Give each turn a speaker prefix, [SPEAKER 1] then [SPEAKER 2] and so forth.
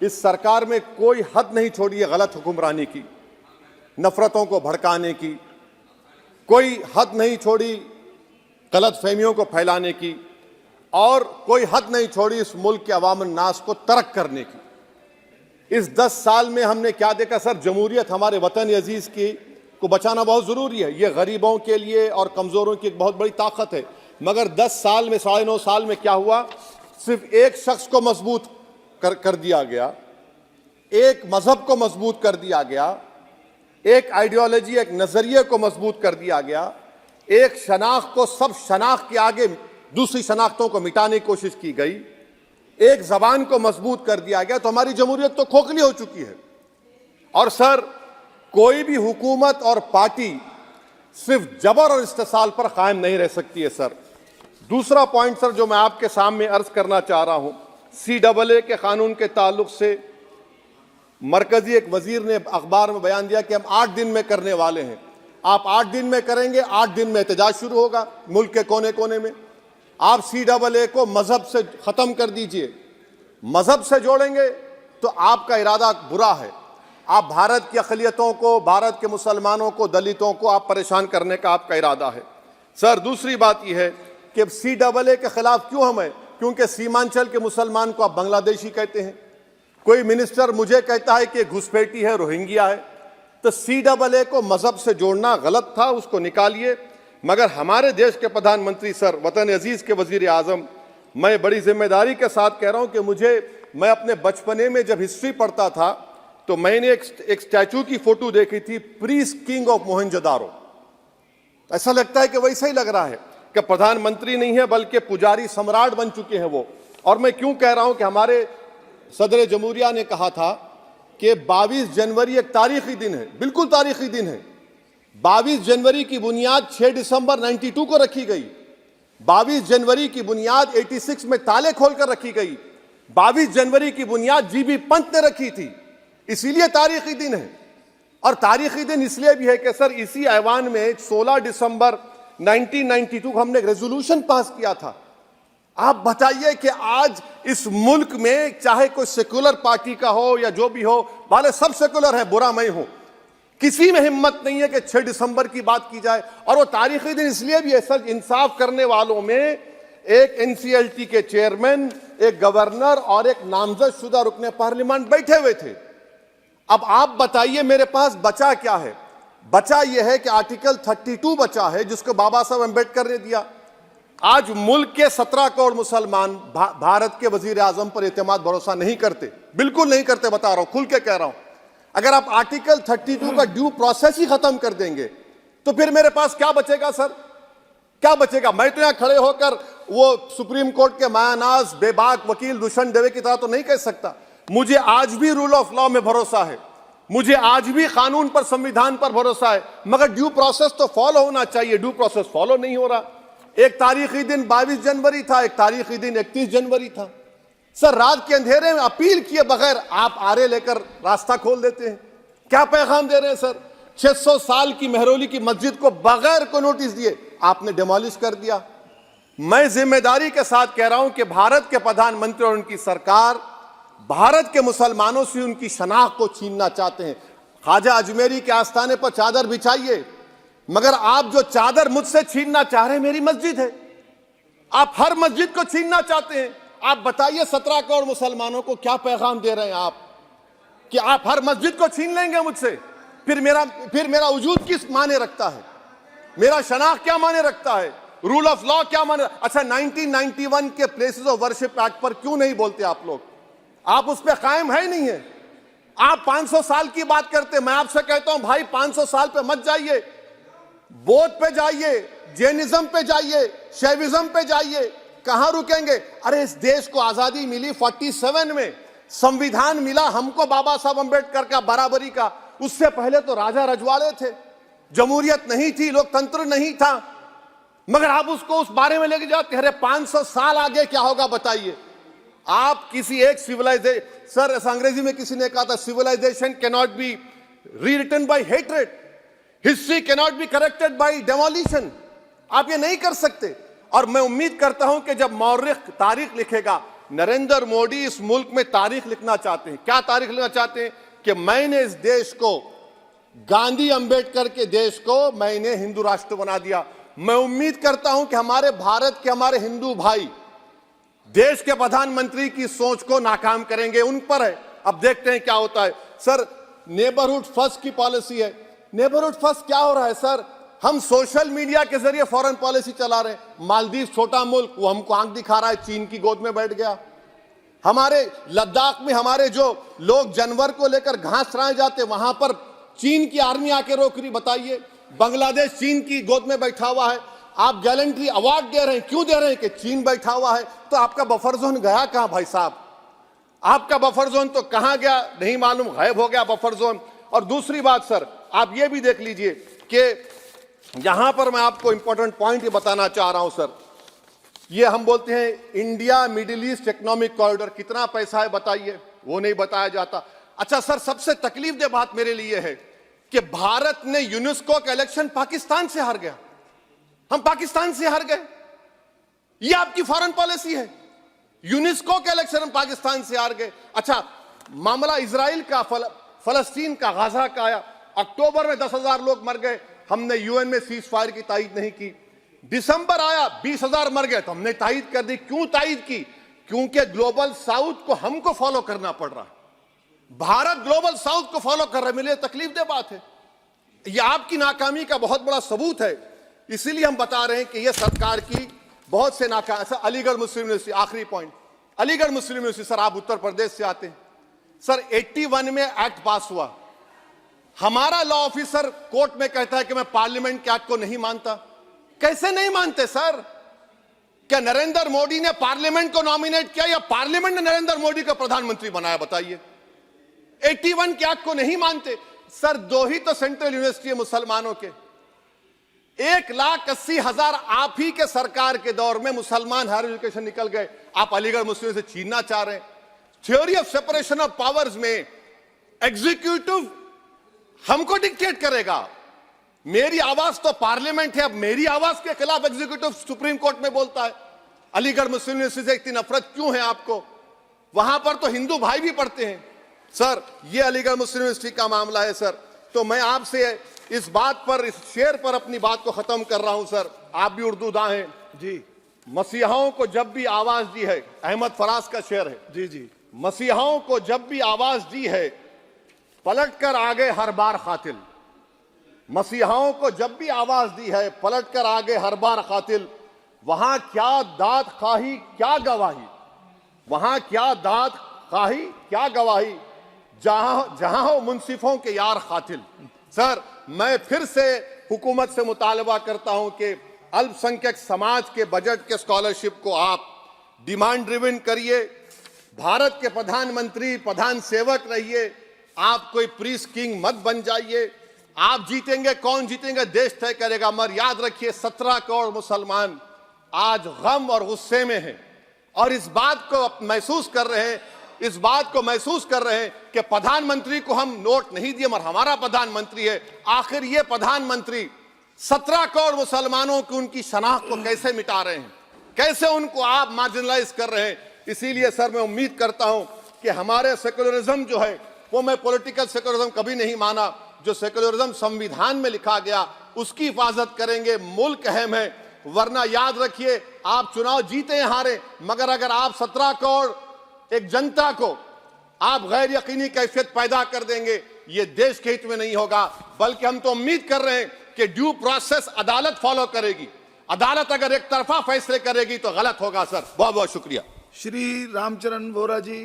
[SPEAKER 1] इस सरकार में कोई हद नहीं छोड़ी है गलत हुक्मरानी की, नफरतों को भड़काने की, कोई हद नहीं छोड़ी गलत फहमियों को फैलाने की, और कोई हद नहीं छोड़ी इस मुल्क के अवाम नास को तर्क करने की। इस 10 साल में हमने क्या देखा सर? जमहूरियत हमारे वतन अजीज की को बचाना बहुत ज़रूरी है, ये गरीबों के लिए और कमज़ोरों की एक बहुत बड़ी ताकत है। मगर 10 साल में, 9.5 साल में क्या हुआ? सिर्फ एक शख्स को मजबूत कर दिया गया, एक मजहब को मजबूत कर दिया गया, एक आइडियोलॉजी, एक नज़रिए को मजबूत कर दिया गया, एक शनाख्त को सब शनाख्त के आगे दूसरी शनाख्तों को मिटाने की कोशिश की गई, एक जबान को मजबूत कर दिया गया, तो हमारी जमहूरियत तो खोखली हो चुकी है। और सर, कोई भी हुकूमत और पार्टी सिर्फ जबर और इस्तेसाल पर कायम नहीं रह सकती है सर। दूसरा पॉइंट सर जो मैं आपके सामने अर्ज करना चाह रहा हूं, CAA के कानून के ताल्लुक से मरकजी एक वजीर ने अखबार में बयान दिया कि हम 8 दिन में करने वाले हैं। आप 8 दिन में करेंगे, 8 दिन में एहतजाज शुरू होगा मुल्क के कोने कोने में। आप CAA को मजहब से खत्म कर दीजिए, मजहब से जोड़ेंगे तो आपका इरादा बुरा है। आप भारत की अक़लियतों को, भारत के मुसलमानों को, दलितों को आप परेशान करने का आपका इरादा है सर। दूसरी बात यह है कि CAA के खिलाफ क्यों हम हैं? क्योंकि सीमांचल के मुसलमान को आप बांग्लादेशी कहते हैं। कोई मिनिस्टर मुझे कहता है कि घुसपैठी है, रोहिंग्या है। तो CAA को मजहब से जोड़ना गलत था, उसको निकालिए। मगर हमारे देश के प्रधानमंत्री सर, वतन अजीज के वजीर आजम, मैं बड़ी जिम्मेदारी के साथ कह रहा हूं कि मैं अपने बचपने में जब हिस्ट्री पढ़ता था तो मैंने एक स्टैचू की फोटो देखी थी, प्रीस्ट किंग ऑफ मोहनजोदारो। ऐसा लगता है कि वैसा ही लग रहा है कि प्रधानमंत्री नहीं है बल्कि पुजारी सम्राट बन चुके हैं वो। और मैं क्यों कह रहा हूं कि हमारे सदर जमहूरिया ने कहा था कि 22 जनवरी एक तारीखी दिन है, बिल्कुल तारीखी दिन है। 22 जनवरी की बुनियाद 6 दिसंबर 92 को रखी गई। 22 जनवरी की बुनियाद 86 में ताले खोलकर रखी गई। 22 जनवरी की बुनियाद GB पंत ने रखी थी, इसीलिए तारीखी दिन है। और तारीखी दिन इसलिए भी है कि सर इसी ऐवान में 16 दिसंबर 1992 को हमने एक रेजोल्यूशन पास किया था। आप बताइए कि आज इस मुल्क में चाहे कोई सेकुलर पार्टी का हो या जो भी हो, वाले सब सेकुलर है, बुरा मैं हूं, किसी में हिम्मत नहीं है कि 6 दिसंबर की बात की जाए। और वो तारीखी दिन इसलिए भी है सर, इंसाफ करने वालों में एक NCLT के चेयरमैन, एक गवर्नर और एक नामजद शुदा रुकने पार्लियामेंट बैठे हुए थे। अब आप बताइए मेरे पास बचा क्या है? बचा यह है कि आर्टिकल 32 बचा है जिसको बाबा साहब अम्बेडकर ने दिया। आज मुल्क के 17 करोड़ मुसलमान भारत के वजीर आजम पर एतमाद भरोसा नहीं करते, बिल्कुल नहीं करते, बता रहा हूं, खुल के कह रहा हूं। अगर आप आर्टिकल 32 का ड्यू प्रोसेस ही खत्म कर देंगे तो फिर मेरे पास क्या बचेगा सर? क्या बचेगा? मैं तो यहां खड़े होकर वो सुप्रीम कोर्ट के मायानाज बेबाक वकील दुष्यंत दवे की तरह तो नहीं कह सकता। मुझे आज भी रूल ऑफ लॉ में भरोसा है, मुझे आज भी कानून पर, संविधान पर भरोसा है, मगर ड्यू प्रोसेस तो फॉलो होना चाहिए। ड्यू प्रोसेस फॉलो नहीं हो रहा। एक तारीखी दिन 22 जनवरी था, एक तारीखी दिन 31 जनवरी था। सर रात के अंधेरे में अपील किए बगैर आप आरे लेकर रास्ता खोल देते हैं। क्या पैगाम दे रहे हैं सर? 600 साल की मेहरौली की मस्जिद को बगैर को नोटिस दिए आपने डिमोलिश कर दिया। मैं जिम्मेदारी के साथ कह रहा हूं कि भारत के प्रधानमंत्री और उनकी सरकार भारत के मुसलमानों से उनकी शनाख्त को छीनना चाहते हैं। ख्वाजा अजमेरी के आस्थाने पर चादर बिछाइए, मगर आप जो चादर मुझसे छीनना चाह रहे हैं मेरी मस्जिद है। आप हर मस्जिद को छीनना चाहते हैं। आप बताइए 17 करोड़ मुसलमानों को क्या पैगाम दे रहे हैं आप कि आप हर मस्जिद को छीन लेंगे मुझसे? फिर मेरा वजूद किस माने रखता है? मेरा शनाख्त क्या माने रखता है? रूल ऑफ लॉ क्या माने? अच्छा, 1991 के प्लेसेस ऑफ वर्शिप एक्ट पर क्यों नहीं बोलते आप लोग? आप उस पर कायम है नहीं है। आप 500 साल की बात करते, मैं आपसे कहता हूं भाई 500 साल पे मत जाइए, बौद्ध पे जाइए, जैनिज्म पे जाइए, शैविज्म पे जाइए, कहां रुकेंगे? अरे इस देश को आजादी मिली 47 में, संविधान मिला हमको बाबा साहब अम्बेडकर का बराबरी का। उससे पहले तो राजा रजवाड़े थे, जमहूरियत नहीं थी, लोकतंत्र नहीं था, मगर आप उसको उस बारे में लेके जाते। अरे 500 साल आगे क्या होगा बताइए? आप किसी एक सिविलाइजेशन, सर अंग्रेजी में किसी ने कहा था, civilization can not be rewritten by hatred, history can not be corrected by demolition. आप ये नहीं कर सकते। और मैं उम्मीद करता हूं कि जब मौर्रिख तारीख लिखेगा नरेंद्र मोदी इस मुल्क में तारीख लिखना चाहते हैं। क्या तारीख लिखना चाहते हैं? कि मैंने इस देश को, गांधी अंबेडकर के देश को मैंने हिंदू राष्ट्र बना दिया। मैं उम्मीद करता हूं कि हमारे भारत के हमारे हिंदू भाई देश के प्रधानमंत्री की सोच को नाकाम करेंगे। उन पर है, अब देखते हैं क्या होता है। सर, नेबरहुड फर्स्ट की पॉलिसी है। नेबरहुड फर्स्ट क्या हो रहा है सर? हम सोशल मीडिया के जरिए फॉरेन पॉलिसी चला रहे हैं। मालदीव छोटा मुल्क, वो हमको आंख दिखा रहा है, चीन की गोद में बैठ गया। हमारे लद्दाख में हमारे जो लोग जानवर को लेकर घास चराए जाते, वहां पर चीन की आर्मी आके रोक रही। बताइए, बांग्लादेश चीन की गोद में बैठा हुआ है। आप गैलेंट्री अवार्ड दे रहे हैं, क्यों दे रहे हैं? कि चीन बैठा हुआ है। तो आपका बफर जोन गया कहां भाई साहब? आपका बफर जोन तो कहां गया नहीं मालूम, गायब हो गया बफर जोन। और दूसरी बात सर, आप ये भी देख लीजिए कि यहां पर मैं आपको इंपॉर्टेंट पॉइंट ये बताना चाह रहा हूं सर। ये हम बोलते हैं India middle east economic corridor, कितना पैसा है बताइए? वो नहीं बताया जाता। अच्छा सर, सबसे तकलीफ दे बात मेरे लिए है कि भारत ने यूनेस्को का इलेक्शन पाकिस्तान से हार गया। हम पाकिस्तान से हार गए, ये आपकी फॉरेन पॉलिसी है। यूनेस्को के इलेक्शन हम पाकिस्तान से हार गए। अच्छा, मामला इजराइल का, फलस्तीन का, गाजा का आया। अक्टूबर में 10,000 लोग मर गए, हमने यूएन में सीज फायर की तायीद नहीं की। दिसंबर आया, 20,000 मर गए, तो हमने तायीद कर दी। क्यों तायीद की? क्योंकि ग्लोबल साउथ को हमको फॉलो करना पड़ रहा है। भारत ग्लोबल साउथ को फॉलो कर रहा है। मेरे लिए तकलीफ दे बात है। यह आपकी नाकामी का बहुत बड़ा सबूत है। इसीलिए हम बता रहे हैं कि यह सरकार की बहुत से नाकाम। सर, अलीगढ़ मुस्लिम यूनिवर्सिटी, आखिरी पॉइंट, अलीगढ़ मुस्लिम यूनिवर्सिटी। सर, आप उत्तर प्रदेश से आते हैं। सर, 81 में एक्ट पास हुआ। हमारा लॉ ऑफिसर कोर्ट में कहता है कि मैं पार्लियामेंट के एक्ट को नहीं मानता। कैसे नहीं मानते सर? क्या नरेंद्र मोदी ने पार्लियामेंट को नॉमिनेट किया या पार्लियामेंट ने नरेंद्र मोदी को प्रधानमंत्री बनाया? बताइए। 81 के एक्ट को नहीं मानते। सर, 2 ही तो सेंट्रल यूनिवर्सिटी है मुसलमानों के। 1,80,000 आप ही के सरकार के दौर में मुसलमान हायर एजुकेशन निकल गए। आप अलीगढ़ मुस्लिम से छीनना चाह रहे हैं। Theory of separation of powers में एग्जीक्यूटिव हमको डिक्टेट करेगा। मेरी आवाज तो पार्लियामेंट है, अब मेरी आवाज के खिलाफ एग्जीक्यूटिव सुप्रीम कोर्ट में बोलता है। अलीगढ़ मुस्लिम यूनिवर्सिटी से इतनी नफरत क्यों है आपको? वहां पर तो हिंदू भाई भी पढ़ते हैं। सर, ये अलीगढ़ मुस्लिम यूनिवर्सिटी का मामला है सर। तो मैं आपसे इस बात पर, इस शेर पर अपनी बात को खत्म कर रहा हूं सर। आप भी उर्दू दां हैं जी। मसीहाओं को जब भी आवाज दी है, अहमद फराज का शेर है जी जी। मसीहाओं को जब भी आवाज दी है, पलट कर आ गए हर बार कातिल। मसीहाओं को जब भी आवाज दी है, पलट कर आ गए हर बार कातिल। वहां क्या दाद खाही क्या गवाही, वहां क्या दाद खाही क्या गवाही, जहां हो मुंसिफों के यार कातिल। सर, मैं फिर से हुकूमत से मुतालबा करता हूं कि अल्पसंख्यक समाज के बजट के स्कॉलरशिप को आप डिमांड ड्रिवन करिए। भारत के प्रधानमंत्री, प्रधान सेवक रहिए। आप कोई प्रीस किंग मत बन जाइए। आप जीतेंगे, कौन जीतेंगे देश तय करेगा। मगर याद रखिए, 17 करोड़ मुसलमान आज गम और गुस्से में हैं और इस बात को महसूस कर रहे हैं, इस बात को महसूस कर रहे हैं कि प्रधानमंत्री को हम नोट नहीं दिए मगर हमारा प्रधानमंत्री है। आखिर ये प्रधानमंत्री 17 करोड़ मुसलमानों की उनकी शनाख्त को कैसे मिटा रहे हैं, कैसे उनको आप मार्जिनलाइज कर रहे हैं। इसीलिए सर, मैं उम्मीद करता हूं कि हमारे सेकुलरिज्म जो है, वो मैं पॉलिटिकल सेकुलरिज्म कभी नहीं माना। जो सेकुलरिज्म संविधान में लिखा गया उसकी हिफाजत करेंगे। मुल्क अहम है, वरना याद रखिए, आप चुनाव जीते हैं हारे, मगर अगर आप 17 करोड़ एक जनता को आप गैर यकीनी कैफियत पैदा कर देंगे, ये देश के हित में नहीं होगा। बल्कि हम तो उम्मीद कर रहे हैं कि ड्यू प्रोसेस अदालत फॉलो करेगी। अदालत अगर एक तरफा फैसले करेगी तो गलत होगा। सर, बहुत बहुत शुक्रिया।
[SPEAKER 2] श्री रामचरण वोरा जी।